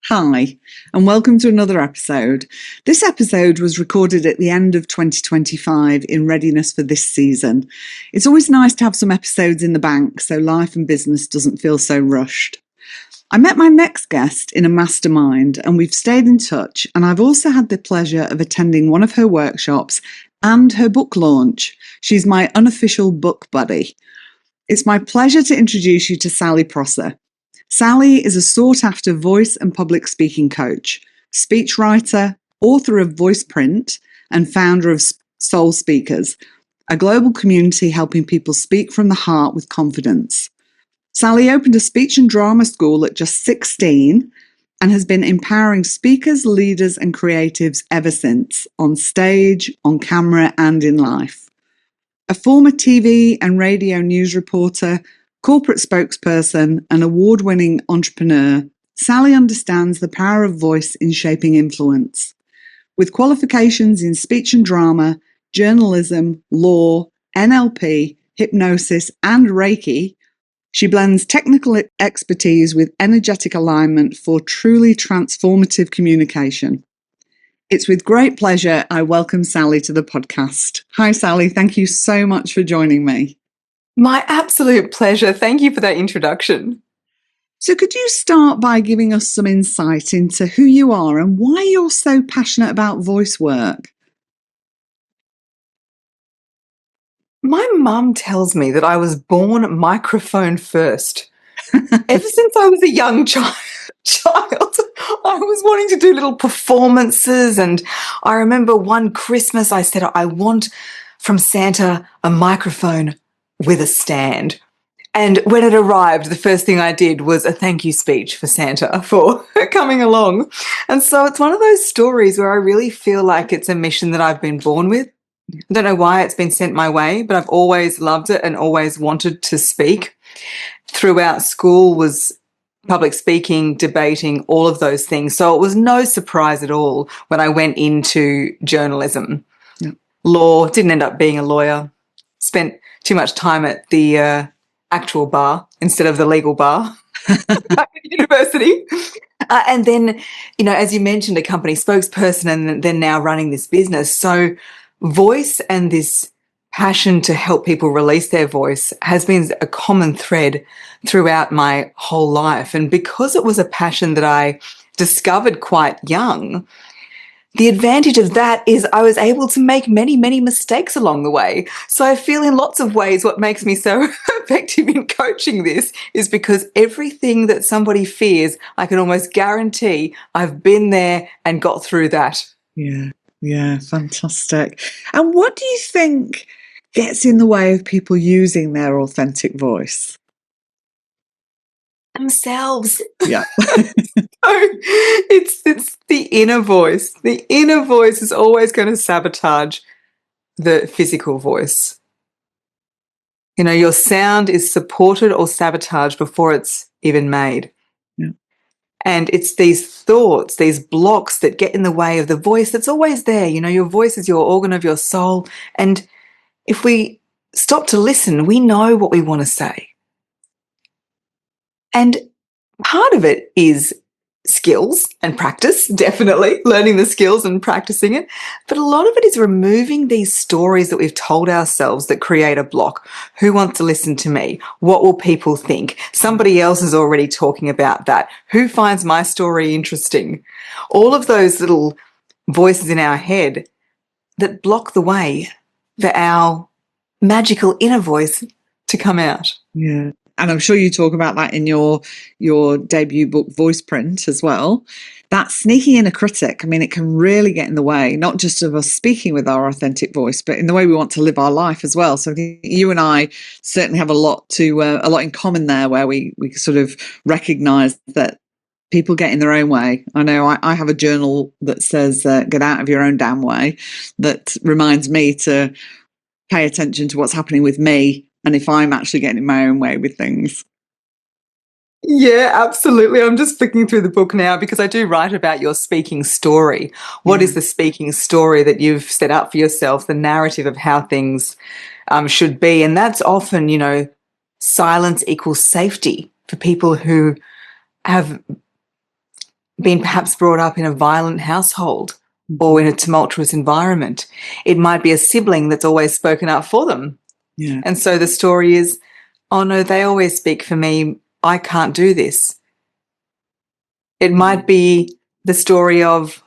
Hi, and welcome to another episode. This episode was recorded at the end of 2025 in readiness for this season. It's always nice to have some episodes in the bank so life and business doesn't feel so rushed. I met my next guest in a mastermind and we've stayed in touch, and I've also had the pleasure of attending one of her workshops and her book launch. She's my unofficial book buddy. It's my pleasure to introduce you to Sally Prosser. Sally is a sought-after voice and public speaking coach, speechwriter, author of Voiceprint, and founder of Soul Speakers, a global community helping people speak from the heart with confidence. Sally opened a speech and drama school at just 16 and has been empowering speakers, leaders, and creatives ever since, on stage, on camera, and in life. A former TV and radio news reporter, corporate spokesperson, and award-winning entrepreneur, Sally understands the power of voice in shaping influence. With qualifications in speech and drama, journalism, law, NLP, hypnosis, and Reiki, she blends technical expertise with energetic alignment for truly transformative communication. It's with great pleasure I welcome Sally to the podcast. Hi, Sally. Thank you so much for joining me. My absolute pleasure. Thank you for that introduction. So could you start by giving us some insight into who you are and why you're so passionate about voice work? My mum tells me that I was born microphone first. Ever since I was a young child, I was wanting to do little performances, and I remember one Christmas I said, I want from Santa a microphone with a stand. And when it arrived, the first thing I did was a thank you speech for Santa for coming along. And so it's one of those stories where I really feel like it's a mission that I've been born with. I don't know why it's been sent my way, but I've always loved it and always wanted to speak. Throughout school was public speaking, debating, all of those things. So it was no surprise at all when I went into journalism. Yeah. Law, didn't end up being a lawyer, spent too much time at the actual bar instead of the legal bar at university. And then, as you mentioned, a company spokesperson and then now running this business. So voice and this passion to help people release their voice has been a common thread throughout my whole life. And because it was a passion that I discovered quite young, the advantage of that is I was able to make many, many mistakes along the way. So I feel in lots of ways what makes me so effective in coaching this is because everything that somebody fears, I can almost guarantee I've been there and got through that. Yeah, fantastic. And what do you think gets in the way of people using their authentic voice? Themselves. Yeah. It's the inner voice. The inner voice is always going to sabotage the physical voice. Your sound is supported or sabotaged before it's even made. Yeah. And it's these thoughts, these blocks that get in the way of the voice that's always there. Your voice is your organ of your soul. And if we stop to listen, we know what we want to say. And part of it is skills and practice, definitely learning the skills and practicing it. But a lot of it is removing these stories that we've told ourselves that create a block. Who wants to listen to me? What will people think? Somebody else is already talking about that. Who finds my story interesting? All of those little voices in our head that block the way for our magical inner voice to come out. Yeah. And I'm sure you talk about that in your debut book, Voiceprint, as well. That sneaky inner critic, it can really get in the way, not just of us speaking with our authentic voice, but in the way we want to live our life as well. So I think you and I certainly have a lot in common there, where we sort of recognise that people get in their own way. I know I have a journal that says, get out of your own damn way, that reminds me to pay attention to what's happening with me and if I'm actually getting in my own way with things. Yeah, absolutely. I'm just flicking through the book now because I do write about your speaking story. What is the speaking story that you've set up for yourself, the narrative of how things should be? And that's often, silence equals safety for people who have been perhaps brought up in a violent household or in a tumultuous environment. It might be a sibling that's always spoken up for them. Yeah. And so the story is, oh no, they always speak for me. I can't do this. It might be the story of,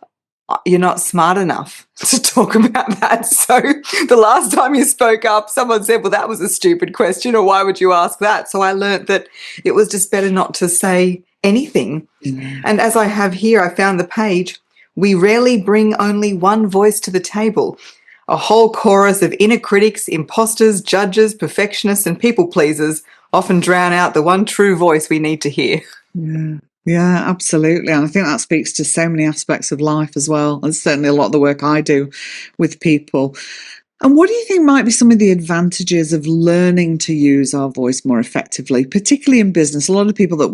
you're not smart enough to talk about that. So the last time you spoke up, someone said, well, that was a stupid question, or why would you ask that? So I learnt that it was just better not to say anything. And as I have here, I found the page, we rarely bring only one voice to the table. A whole chorus of inner critics, imposters, judges, perfectionists, and people pleasers often drown out the one true voice we need to hear. Yeah, absolutely. And I think that speaks to so many aspects of life as well. It's certainly a lot of the work I do with people. And what do you think might be some of the advantages of learning to use our voice more effectively, particularly in business? A lot of people that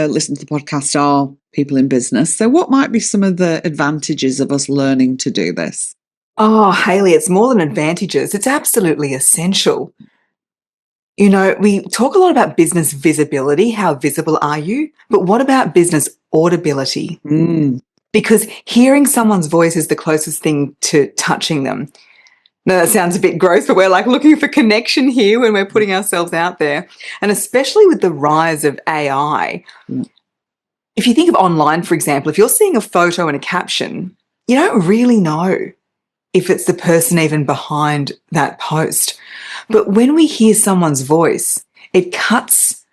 listen to the podcast are people in business. So what might be some of the advantages of us learning to do this? Oh, Hayley, it's more than advantages. It's absolutely essential. You know, we talk a lot about business visibility. How visible are you? But what about business audibility? Because hearing someone's voice is the closest thing to touching them. Now, that sounds a bit gross, but we're like looking for connection here when we're putting ourselves out there. And especially with the rise of AI, if you think of online, for example, if you're seeing a photo and a caption, you don't really know if it's the person even behind that post. But when we hear someone's voice, it cuts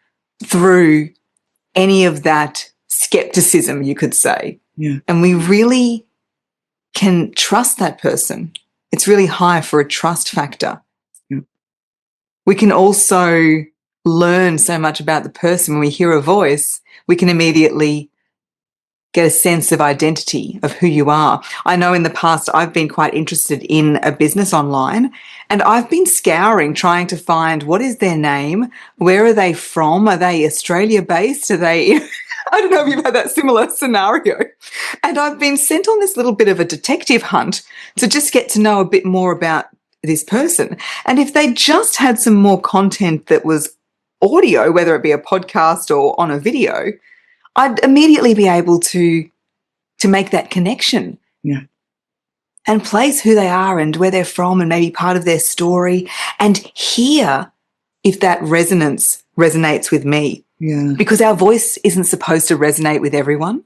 through any of that skepticism, you could say. And we really can trust that person. It's really high for a trust factor. We can also learn so much about the person. When we hear a voice, we can immediately get a sense of identity of who you are. I know in the past I've been quite interested in a business online, and I've been scouring, trying to find what is their name, where are they from, are they Australia based, are they, I don't know if you've had that similar scenario. And I've been sent on this little bit of a detective hunt to just get to know a bit more about this person. And if they just had some more content that was audio, whether it be a podcast or on a video, I'd immediately be able to make that connection. And place who they are and where they're from and maybe part of their story, and hear if that resonates with me. Because our voice isn't supposed to resonate with everyone.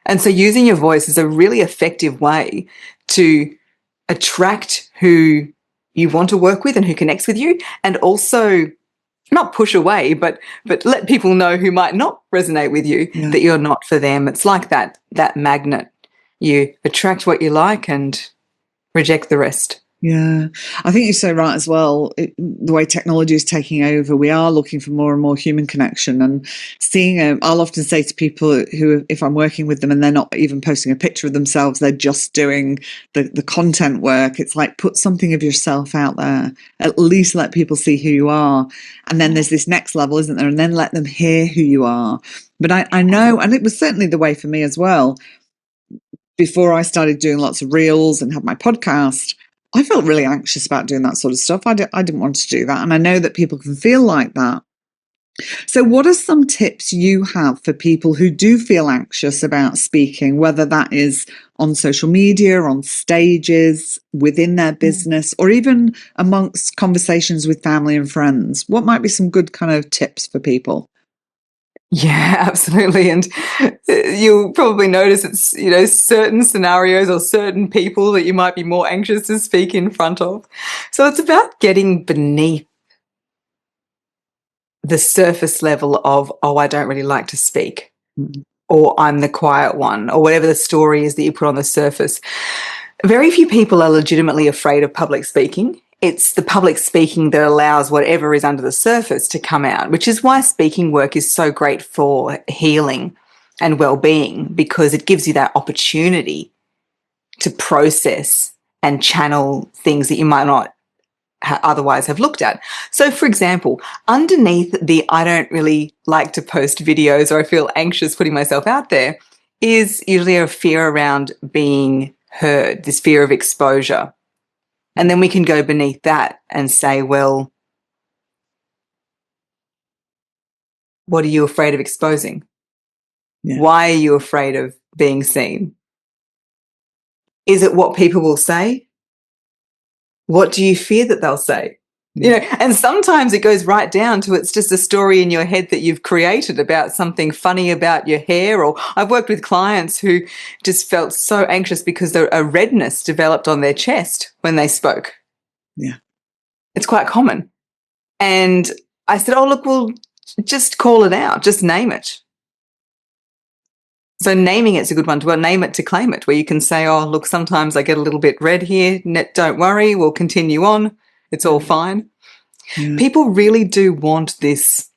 And so using your voice is a really effective way to attract who you want to work with and who connects with you, and also not push away, but let people know who might not resonate with you that you're not for them. It's like that magnet. You attract what you like and reject the rest. I think you're so right as well. The way technology is taking over, we are looking for more and more human connection, and seeing I'll often say to people who, if I'm working with them and they're not even posting a picture of themselves, they're just doing the content work, it's like, put something of yourself out there, at least let people see who you are. And then there's this next level, isn't there? And then let them hear who you are. But I know, and it was certainly the way for me as well, before I started doing lots of reels and had my podcast, I felt really anxious about doing that sort of stuff. I didn't want to do that. And I know that people can feel like that. So what are some tips you have for people who do feel anxious about speaking, whether that is on social media, on stages, within their business, or even amongst conversations with family and friends? What might be some good kind of tips for people? Yeah, absolutely. And you'll probably notice it's, you know, certain scenarios or certain people that you might be more anxious to speak in front of. So it's about getting beneath the surface level of, oh, I don't really like to speak, or I'm the quiet one, or whatever the story is that you put on the surface. Very few people are legitimately afraid of public speaking. It's the public speaking that allows whatever is under the surface to come out, which is why speaking work is so great for healing and well-being, because it gives you that opportunity to process and channel things that you might not otherwise have looked at. So, for example, underneath the I don't really like to post videos, or I feel anxious putting myself out there, is usually a fear around being heard, this fear of exposure. And then we can go beneath that and say, well, what are you afraid of exposing? Yeah. Why are you afraid of being seen? Is it what people will say? What do you fear that they'll say? You know, and sometimes it goes right down to it's just a story in your head that you've created about something funny about your hair. Or I've worked with clients who just felt so anxious because a redness developed on their chest when they spoke. Yeah. It's quite common. And I said, oh, look, we'll just call it out. Just name it. So naming it's a good one to name it to claim it, where you can say, oh, look, sometimes I get a little bit red here. Don't worry, we'll continue on. It's all fine. Yeah. People really do want this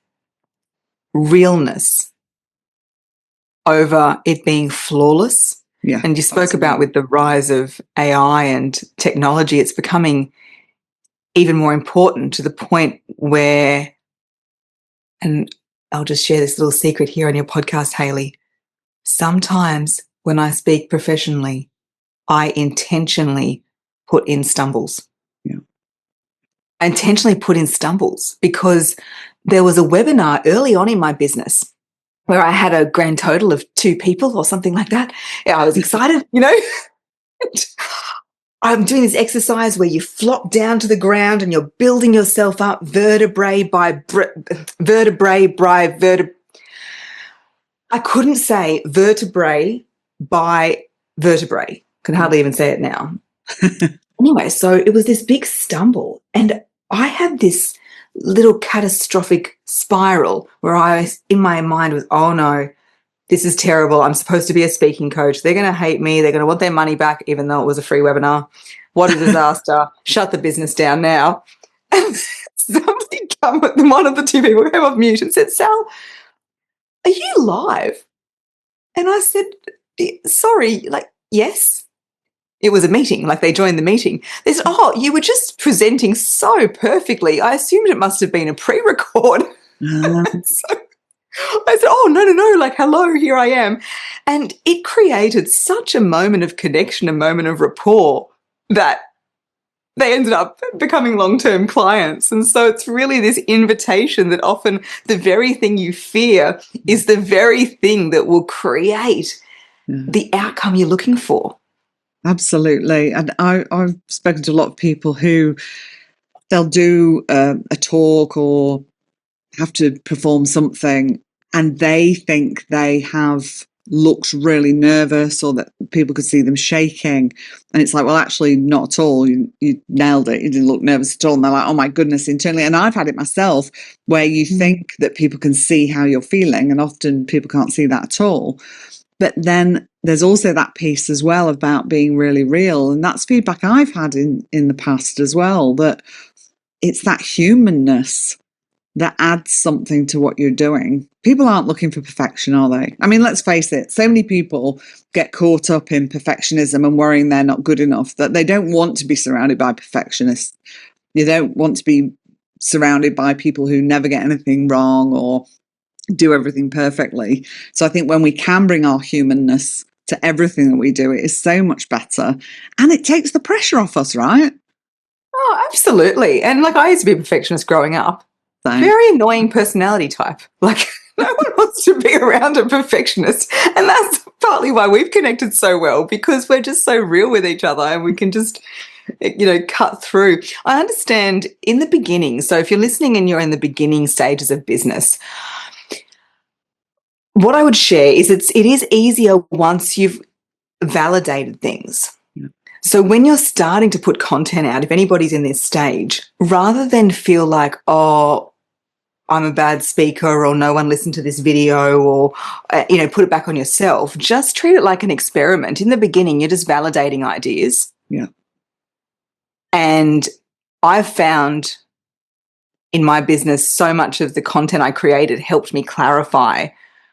realness over it being flawless. Yeah. And you spoke about with the rise of AI and technology, it's becoming even more important to the point where, and I'll just share this little secret here on your podcast, Hayley. Sometimes when I speak professionally, I intentionally put in stumbles. Yeah. I intentionally put in stumbles because there was a webinar early on in my business where I had a grand total of 2 people or something like that. Yeah, I was excited, you know. I'm doing this exercise where you flop down to the ground and you're building yourself up vertebrae by vertebrae. I couldn't say vertebrae by vertebrae. Can hardly even say it now. Anyway, so it was this big stumble, and I had this little catastrophic spiral where I, in my mind, was, oh no, this is terrible. I'm supposed to be a speaking coach. They're going to hate me. They're going to want their money back, even though it was a free webinar. What a disaster. Shut the business down now. And one of the 2 people came off mute and said, Sal, are you live? And I said, sorry, like, yes. It was a meeting, like they joined the meeting. They said, oh, you were just presenting so perfectly. I assumed it must have been a pre-record. So I said, oh, no, like, hello, here I am. And it created such a moment of connection, a moment of rapport that they ended up becoming long-term clients. And so it's really this invitation that often the very thing you fear is the very thing that will create the outcome you're looking for. Absolutely. And I've spoken to a lot of people who they'll do a talk or have to perform something and they think they have looked really nervous or that people could see them shaking. And it's like, well, actually not at all. You nailed it. You didn't look nervous at all. And they're like, oh my goodness, internally. And I've had it myself where you think that people can see how you're feeling and often people can't see that at all. But then there's also that piece as well about being really real. And that's feedback I've had in the past as well, that it's that humanness that adds something to what you're doing. People aren't looking for perfection, are they? I mean, let's face it, so many people get caught up in perfectionism and worrying they're not good enough, that they don't want to be surrounded by perfectionists. You don't want to be surrounded by people who never get anything wrong or do everything perfectly. So I think when we can bring our humanness to everything that we do, it is so much better. And it takes the pressure off us, right? Oh, absolutely. And like I used to be a perfectionist growing up. So, very annoying personality type. Like no one wants to be around a perfectionist. And that's partly why we've connected so well, because we're just so real with each other and we can just, you know, cut through. I understand in the beginning. So if you're listening and you're in the beginning stages of business, what I would share is it is easier once you've validated things. So when you're starting to put content out, if anybody's in this stage, rather than feel like, oh, I'm a bad speaker or no one listened to this video or, you know, put it back on yourself, just treat it like an experiment. In the beginning, you're just validating ideas. Yeah. And I've found in my business, so much of the content I created helped me clarify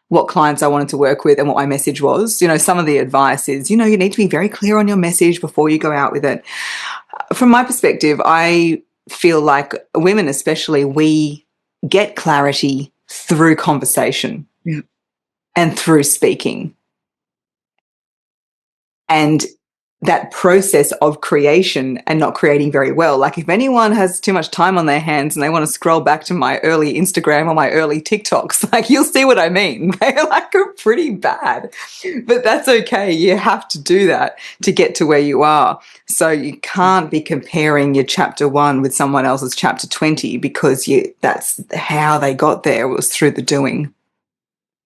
what clients I wanted to work with and what my message was. You know, some of the advice is, you know, you need to be very clear on your message before you go out with it. From my perspective, I feel like women especially, we get clarity through conversation and through speaking. And that process of creation and not creating very well. Like if anyone has too much time on their hands and they want to scroll back to my early Instagram or my early TikToks, like you'll see what I mean. They're like pretty bad, but that's okay. You have to do that to get to where you are. So you can't be comparing your chapter 1 with someone else's chapter 20 because that's how they got there, was through the doing.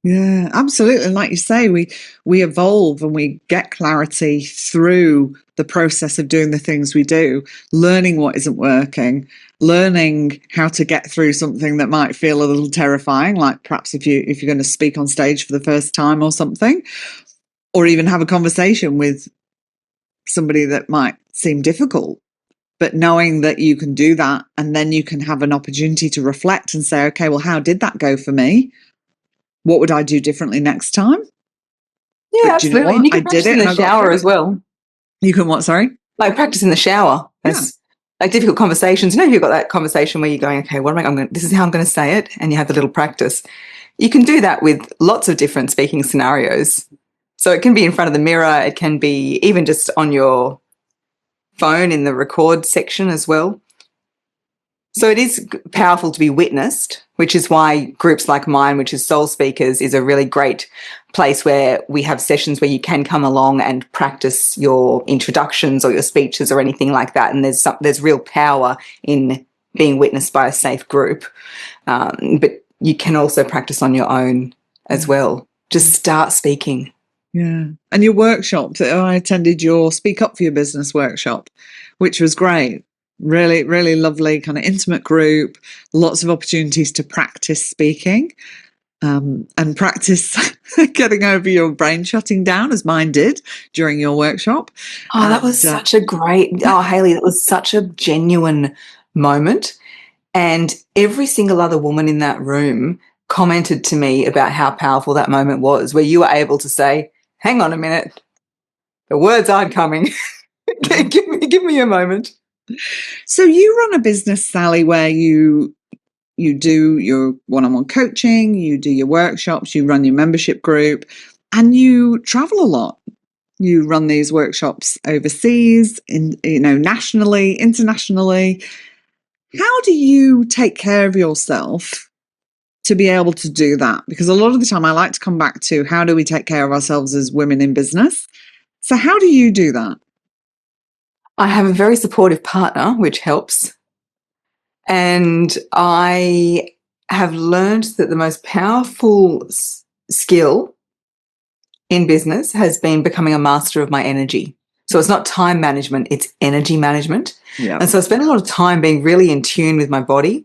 Yeah, absolutely. And like you say, we evolve and we get clarity through the process of doing the things we do, learning what isn't working, learning how to get through something that might feel a little terrifying, like perhaps if you're going to speak on stage for the first time or something, or even have a conversation with somebody that might seem difficult. But knowing that you can do that, and then you can have an opportunity to reflect and say, okay, well, how did that go for me? What would I do differently next time? Yeah, But do you know absolutely. what? And you I can did practice it in and the I got shower through as it. well. You can what, sorry? Like practice in the shower. That's like difficult conversations. You know, you've got that conversation where you're going, okay, this is how I'm going to say it. And you have a little practice. You can do that with lots of different speaking scenarios. So it can be in front of the mirror. It can be even just on your phone in the record section as well. So it is powerful to be witnessed, which is why groups like mine, which is Soul Speakers, is a really great place where we have sessions where you can come along and practice your introductions or your speeches or anything like that. And there's real power in being witnessed by a safe group. But you can also practice on your own as well. Just start speaking. Yeah. And your workshop, I attended your Speak Up for Your Business workshop, which was great. Really, really lovely, kind of intimate group, lots of opportunities to practice speaking and practice getting over your brain shutting down, as mine did during your workshop. Oh, that was such a great, Hayley, that was such a genuine moment. And every single other woman in that room commented to me about how powerful that moment was, where you were able to say, hang on a minute, the words aren't coming. give me a moment. So you run a business, Sally, where you do your one-on-one coaching, you do your workshops, you run your membership group, and you travel a lot. You run these workshops overseas, nationally, internationally. How do you take care of yourself to be able to do that? Because a lot of the time I like to come back to how do we take care of ourselves as women in business? So how do you do that? I have a very supportive partner, which helps. And I have learned that the most powerful skill in business has been becoming a master of my energy. So it's not time management, it's energy management. Yeah. And so I spend a lot of time being really in tune with my body.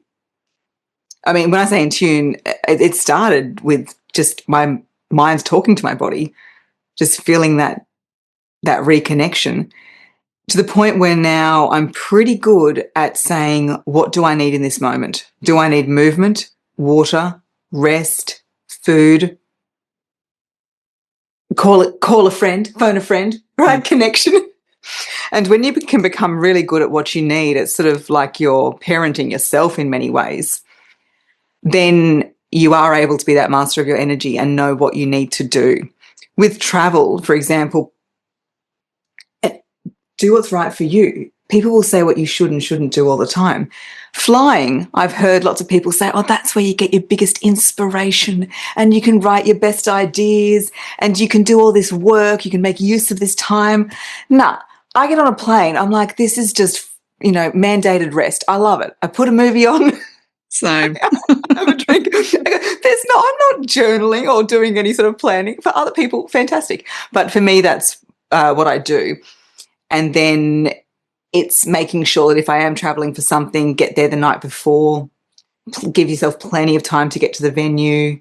I mean, when I say in tune, it started with just my mind talking to my body, just feeling that reconnection, to the point where now I'm pretty good at saying, what do I need in this moment? Do I need movement, water, rest, food? Call a friend, phone a friend, right? Connection. And when you can become really good at what you need, it's sort of like you're parenting yourself in many ways. Then you are able to be that master of your energy and know what you need to do. With travel, for example, do what's right for you. People will say what you should and shouldn't do all the time. Flying, I've heard lots of people say, oh, that's where you get your biggest inspiration and you can write your best ideas and you can do all this work, you can make use of this time. Nah, I get on a plane, I'm like, this is just, mandated rest. I love it. I put a movie on. Same. Have a drink. I'm not journaling or doing any sort of planning. For other people, fantastic. But for me, that's what I do. And then it's making sure that if I am traveling for something, get there the night before, give yourself plenty of time to get to the venue.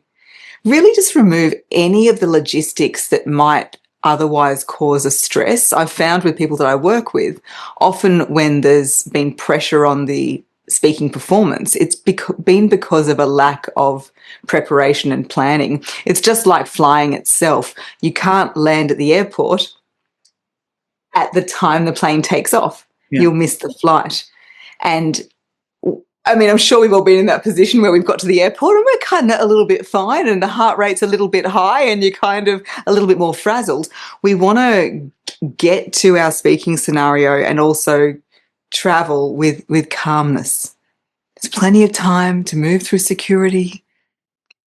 Really just remove any of the logistics that might otherwise cause a stress. I've found with people that I work with, often when there's been pressure on the speaking performance, it's been because of a lack of preparation and planning. It's just like flying itself. You can't land at the airport at the time the plane takes off. Yeah. You'll miss the flight. And I mean, I'm sure we've all been in that position where we've got to the airport and we're kind of a little bit fine and the heart rate's a little bit high and you're kind of a little bit more frazzled. We want to get to our speaking scenario and also travel with calmness. There's plenty of time to move through security,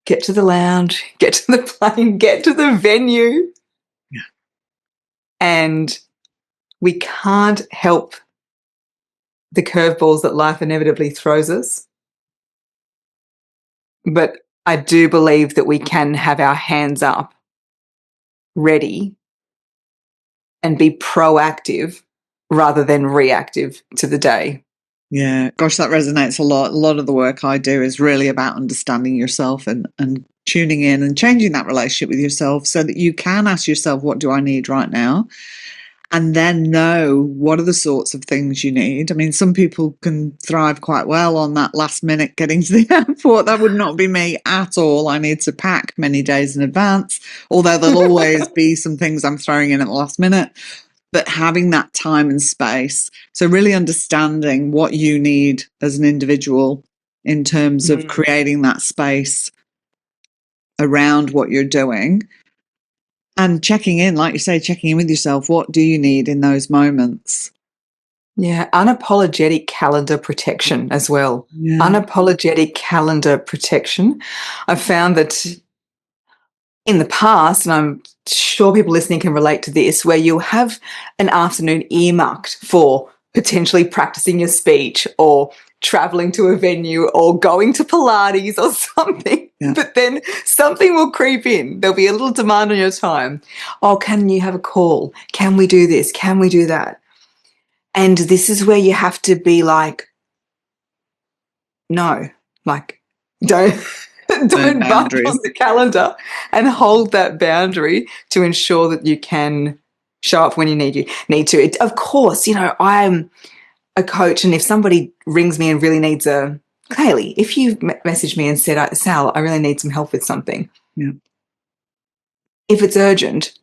get to the lounge, get to the plane, get to the venue. Yeah. And we can't help the curveballs that life inevitably throws us. But I do believe that we can have our hands up, ready, and be proactive rather than reactive to the day. Yeah, gosh, that resonates a lot. A lot of the work I do is really about understanding yourself and tuning in and changing that relationship with yourself so that you can ask yourself, what do I need right now? And then know what are the sorts of things you need. I mean, some people can thrive quite well on that last minute getting to the airport. That would not be me at all. I need to pack many days in advance, although there'll always be some things I'm throwing in at the last minute. But having that time and space. So really understanding what you need as an individual in terms of creating that space around what you're doing. And checking in, like you say, checking in with yourself. What do you need in those moments? Yeah, unapologetic calendar protection as well. Yeah. Unapologetic calendar protection. I've found that in the past, and I'm sure people listening can relate to this, where you'll have an afternoon earmarked for potentially practicing your speech or traveling to a venue or going to Pilates or something. Yeah. But then something will creep in. There'll be a little demand on your time. Oh, can you have a call? Can we do this? Can we do that? And this is where you have to be like, no, like, don't budge on the calendar, and hold that boundary to ensure that you can show up when you need to. Of course, I'm a coach, and if somebody rings me and really needs Hayley, if you messaged me and said, Sal, I really need some help with something. Yeah. If it's urgent,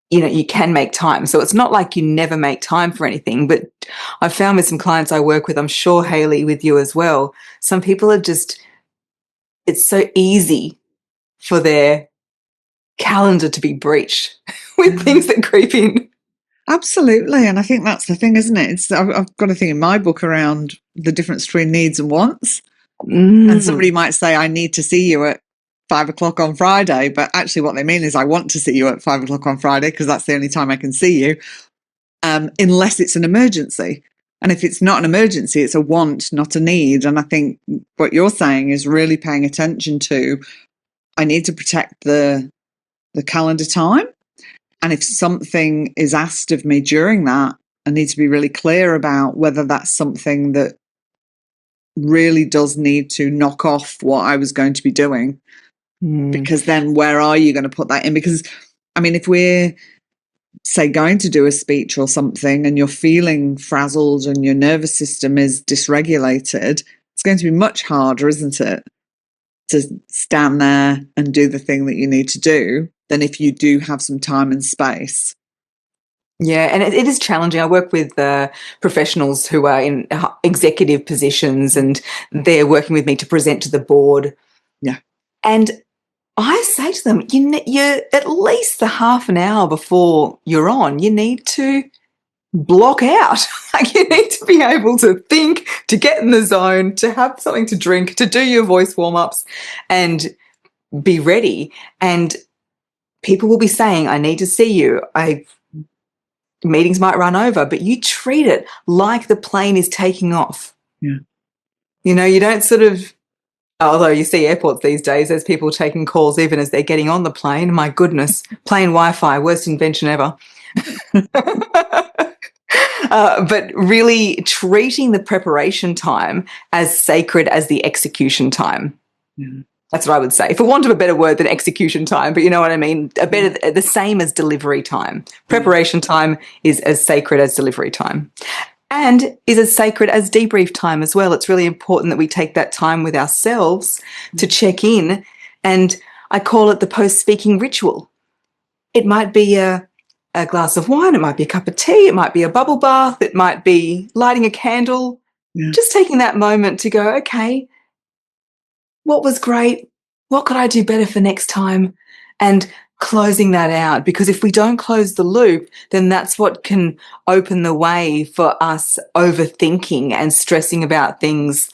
you can make time. So it's not like you never make time for anything, but I've found with some clients I work with, I'm sure Hayley with you as well, some people are just, it's so easy for their calendar to be breached with things that creep in. Absolutely. And I think that's the thing, isn't it? I've got a thing in my book around the difference between needs and wants. And somebody might say, I need to see you at 5 o'clock on Friday. But actually what they mean is I want to see you at 5 o'clock on Friday because that's the only time I can see you, unless it's an emergency. And if it's not an emergency, it's a want, not a need. And I think what you're saying is really paying attention to, I need to protect the calendar time. And if something is asked of me during that, I need to be really clear about whether that's something that really does need to knock off what I was going to be doing. Because then where are you going to put that in? Because, I mean, if we're, say, going to do a speech or something and you're feeling frazzled and your nervous system is dysregulated, it's going to be much harder, isn't it, to stand there and do the thing that you need to do than if you do have some time and space. Yeah, and it is challenging. I work with professionals who are in executive positions and they're working with me to present to the board. Yeah. And I say to them, you're at least the half an hour before you're on, you need to block out. Like, you need to be able to think, to get in the zone, to have something to drink, to do your voice warm-ups and be ready. And people will be saying, I need to see you. Meetings might run over, but you treat it like the plane is taking off. Yeah. You don't sort of, although you see airports these days, there's people taking calls even as they're getting on the plane. My goodness, plane Wi-Fi, worst invention ever. But really treating the preparation time as sacred as the execution time. Yeah. That's what I would say, for want of a better word than execution time, but you know what I mean? The same as delivery time. Preparation time is as sacred as delivery time, and is as sacred as debrief time as well. It's really important that we take that time with ourselves to check in, and I call it the post-speaking ritual. It might be a glass of wine, it might be a cup of tea, it might be a bubble bath, it might be lighting a candle, Yeah. Just taking that moment to go, okay, what was great? What could I do better for next time? And closing that out, because if we don't close the loop, then that's what can open the way for us overthinking and stressing about things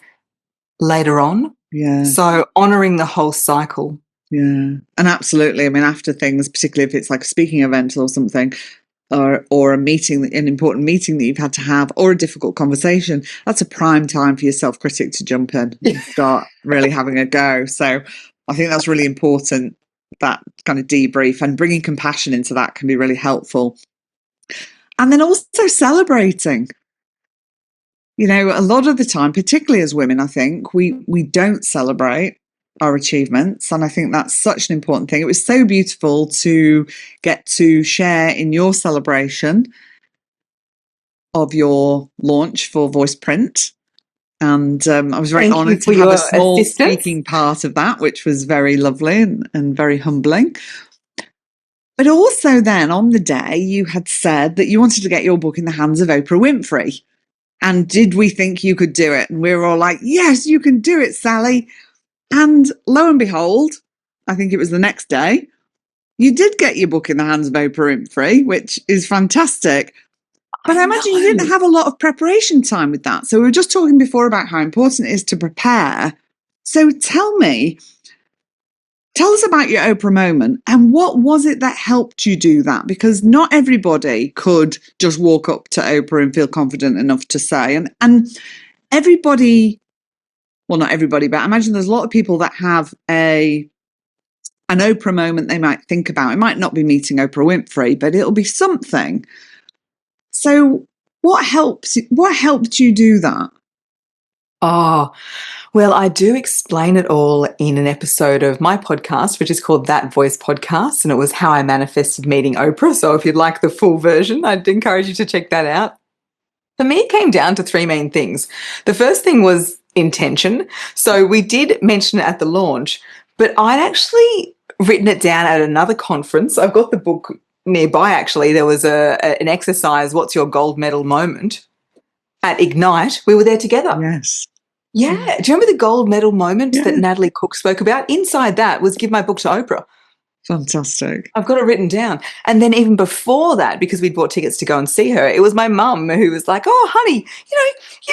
later on. Yeah. So honoring the whole cycle. Yeah. And absolutely. I mean, after things, particularly if it's like a speaking event or something, or a meeting, an important meeting that you've had to have, or a difficult conversation, that's a prime time for your self-critic to jump in and start really having a go. So I think that's really important, that kind of debrief, and bringing compassion into that can be really helpful. And then also celebrating. You know, a lot of the time, particularly as women, I think we don't celebrate our achievements. And I think that's such an important thing. It was so beautiful to get to share in your celebration of your launch for Voiceprint. And I was very honoured to have a small speaking part of that, which was very lovely and very humbling. But also then on the day, you had said that you wanted to get your book in the hands of Oprah Winfrey. And did we think you could do it? And we were all like, yes, you can do it, Sally. And lo and behold, I think it was the next day, you did get your book in the hands of Oprah Winfrey, which is fantastic. But I imagine you didn't have a lot of preparation time with that. So we were just talking before about how important it is to prepare. So tell us about your Oprah moment, and what was it that helped you do that? Because not everybody could just walk up to Oprah and feel confident enough to say, and everybody, well, not everybody, but I imagine there's a lot of people that have an Oprah moment they might think about. It might not be meeting Oprah Winfrey, but it'll be something. So what helped you do that? Oh, well, I do explain it all in an episode of my podcast, which is called That Voice Podcast, and it was how I manifested meeting Oprah. So if you'd like the full version, I'd encourage you to check that out. For me, it came down to three main things. The first thing was intention. So we did mention it at the launch, but I'd actually written it down at another conference. I've got the book nearby, actually. There was an exercise, what's your gold medal moment? At Ignite, we were there together. Yes. Yeah. Do you remember the gold medal moment that Natalie Cook spoke about? Inside that was give my book to Oprah. Fantastic. I've got it written down. And then even before that, because we'd bought tickets to go and see her, it was my mum who was like, oh, honey, you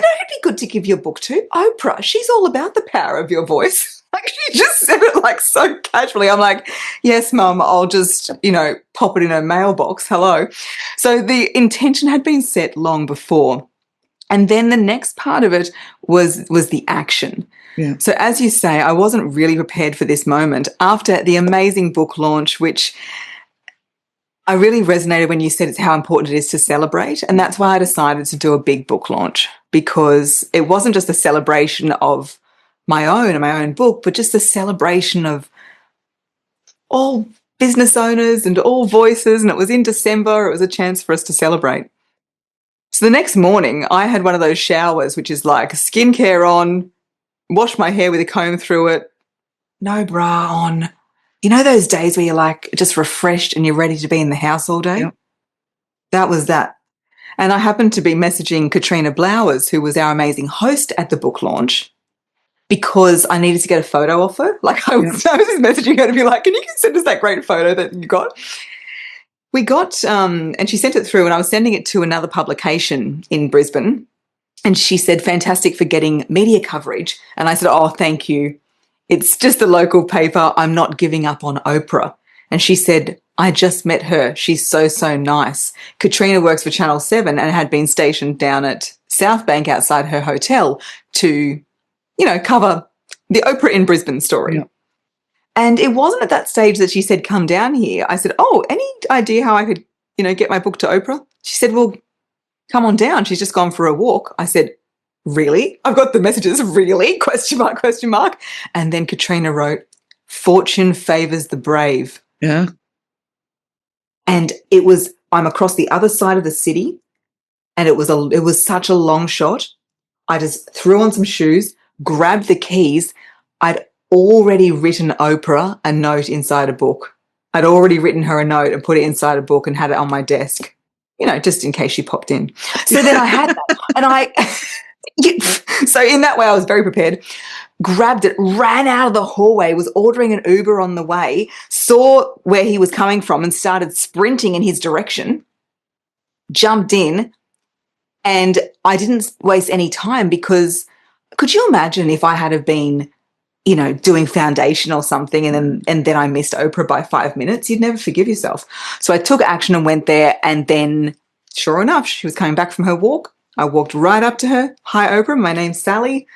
know who'd be good to give your book to? Oprah. She's all about the power of your voice. Like, she just said it like so casually. I'm like, yes, mum, I'll just, pop it in her mailbox. Hello. So the intention had been set long before. And then the next part of it was the action. Yeah. So as you say, I wasn't really prepared for this moment. After the amazing book launch, which I really resonated when you said it's how important it is to celebrate. And that's why I decided to do a big book launch, because it wasn't just a celebration of my own book, but just a celebration of all business owners and all voices. And it was in December. It was a chance for us to celebrate. So the next morning, I had one of those showers, which is like skincare on, wash my hair with a comb through it, no bra on. You know those days where you're like just refreshed and you're ready to be in the house all day? Yep. That was that. And I happened to be messaging Katrina Blowers, who was our amazing host at the book launch, because I needed to get a photo of her. Like I was just messaging her to be like, can you send us that great photo that you got? We got, and she sent it through, and I was sending it to another publication in Brisbane. And she said, fantastic for getting media coverage. And I said, oh, thank you. It's just a local paper. I'm not giving up on Oprah. And she said, I just met her. She's so, so nice. Katrina works for Channel 7 and had been stationed down at South Bank outside her hotel to, cover the Oprah in Brisbane story. Yeah. And it wasn't at that stage that she said, come down here. I said, oh, any idea how I could, get my book to Oprah? She said, well, come on down. She's just gone for a walk. I said, really? I've got the messages, really? Question mark, question mark. And then Katrina wrote, fortune favors the brave. Yeah. And I'm across the other side of the city, and it was such a long shot. I just threw on some shoes, grabbed the keys. I'd already written Oprah a note inside a book. I'd already written her a note and put it inside a book and had it on my desk, just in case she popped in. So then I had that, and So in that way, I was very prepared. Grabbed it, ran out of the hallway, was ordering an Uber on the way, saw where he was coming from and started sprinting in his direction, jumped in, and I didn't waste any time because could you imagine if I had have been, doing foundation or something and then I missed Oprah by 5 minutes? You'd never forgive yourself. So I took action and went there, and then sure enough, she was coming back from her walk. I walked right up to her. Hi, Oprah. My name's Sally.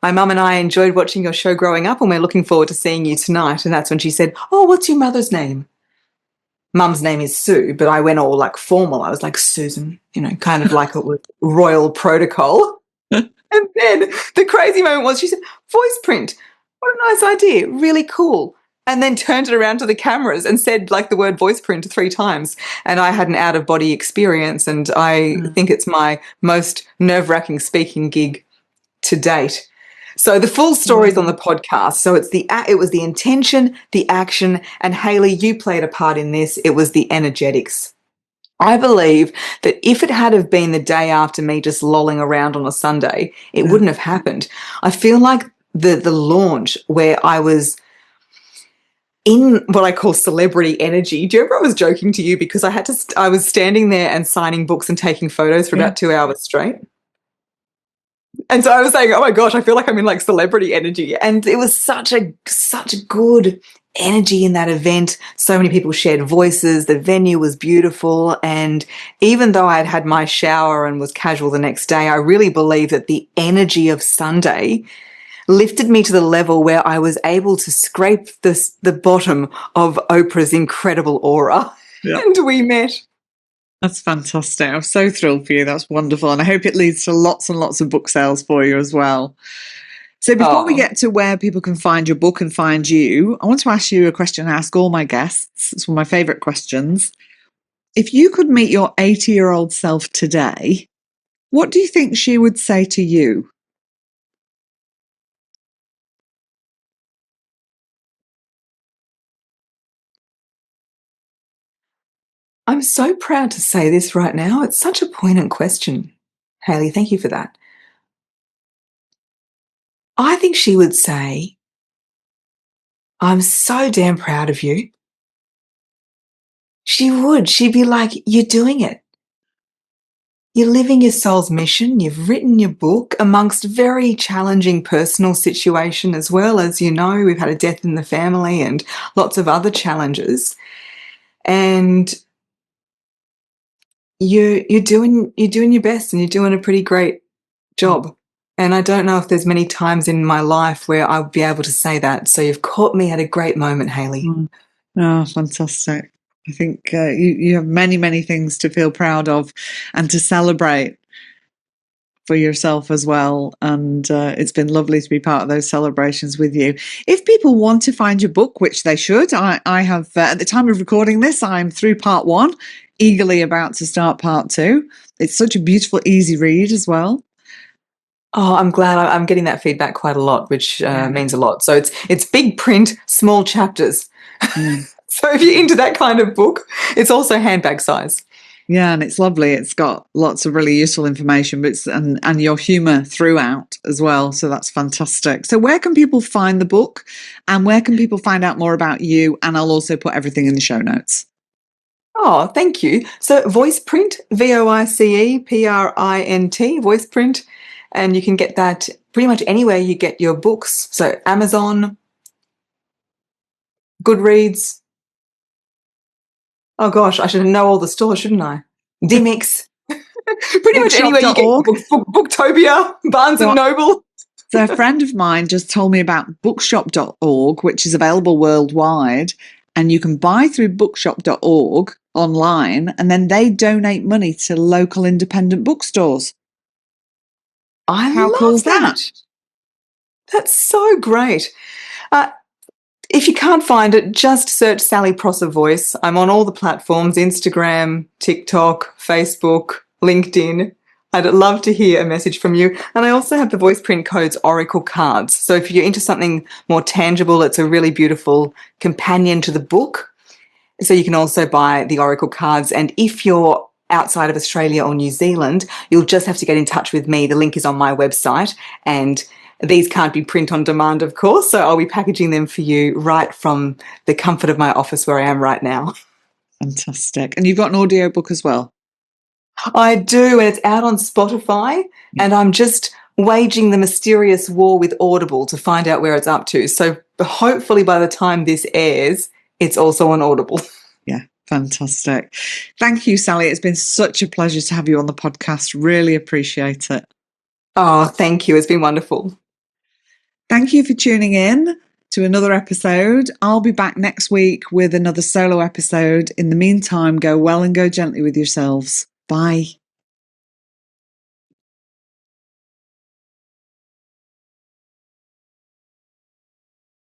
My mum and I enjoyed watching your show growing up, and we're looking forward to seeing you tonight. And that's when she said, oh, what's your mother's name? Mum's name is Sue, but I went all like formal. I was like, Susan, kind of like it was royal protocol. And then the crazy moment was she said, Voiceprint. What a nice idea. Really cool. And then turned it around to the cameras and said like the word Voiceprint 3 times. And I had an out-of-body experience, and I think it's my most nerve-wracking speaking gig to date. So the full story is on the podcast. So it was the intention, the action, and Hayley, you played a part in this. It was the energetics. I believe that if it had have been the day after me just lolling around on a Sunday, it wouldn't have happened. I feel like the launch where I was in what I call celebrity energy. Do you remember I was joking to you because I was standing there and signing books and taking photos for about 2 hours straight? And so I was saying, oh my gosh, I feel like I'm in like celebrity energy. And it was such a good energy in that event. So many people shared voices. The venue was beautiful. And even though I had had my shower and was casual the next day, I really believe that the energy of Sunday lifted me to the level where I was able to scrape the bottom of Oprah's incredible aura. Yeah. And we met. That's fantastic. I'm so thrilled for you. That's wonderful. And I hope it leads to lots and lots of book sales for you as well. So before we get to where people can find your book and find you, I want to ask you a question I ask all my guests. It's one of my favourite questions. If you could meet your 80-year-old self today, what do you think she would say to you? I'm so proud to say this right now. It's such a poignant question. Hayley, thank you for that. I think she would say, I'm so damn proud of you. She would. She'd be like, you're doing it. You're living your soul's mission. You've written your book amongst very challenging personal situation as well. As you know, we've had a death in the family and lots of other challenges. And you're doing your best, and you're doing a pretty great job. And I don't know if there's many times in my life where I'll be able to say that. So you've caught me at a great moment, Hayley. Oh, fantastic. I think you have many, many things to feel proud of and to celebrate for yourself as well. And it's been lovely to be part of those celebrations with you. If people want to find your book, which they should, I have, at the time of recording this, I'm through part 1, eagerly about to start part 2. It's such a beautiful, easy read as well. Oh, I'm glad. I'm getting that feedback quite a lot, which means a lot. So it's big print, small chapters. So if you're into that kind of book, it's also handbag size. Yeah, and it's lovely. It's got lots of really useful information, but and your humour throughout as well. So that's fantastic. So where can people find the book, and where can people find out more about you? And I'll also put everything in the show notes. Oh, thank you. So Voiceprint, VoicePrint, Voiceprint, and you can get that pretty much anywhere you get your books. So Amazon, Goodreads. Oh gosh, I should know all the stores, shouldn't I? Demix. Pretty much anywhere you get books. Booktopia, Barnes and Noble. So a friend of mine just told me about bookshop.org, which is available worldwide, and you can buy through bookshop.org online, and then they donate money to local independent bookstores. How cool is that? That's so great. If you can't find it, just search Sally Prosser Voice. I'm on all the platforms, Instagram, TikTok, Facebook, LinkedIn. I'd love to hear a message from you. And I also have the Voiceprint Codes Oracle cards. So if you're into something more tangible, it's a really beautiful companion to the book. So you can also buy the Oracle cards. And if you're outside of Australia or New Zealand, you'll just have to get in touch with me. The link is on my website, and these can't be print on demand, of course, so I'll be packaging them for you right from the comfort of my office where I am right now. Fantastic. And you've got an audiobook as well? I do, and it's out on Spotify, and I'm just waging the mysterious war with Audible to find out where it's up to. So hopefully by the time this airs, it's also on Audible. Yeah, fantastic. Thank you, Sally. It's been such a pleasure to have you on the podcast. Really appreciate it. Oh, thank you. It's been wonderful. Thank you for tuning in to another episode. I'll be back next week with another solo episode. In the meantime, go well and go gently with yourselves. Bye.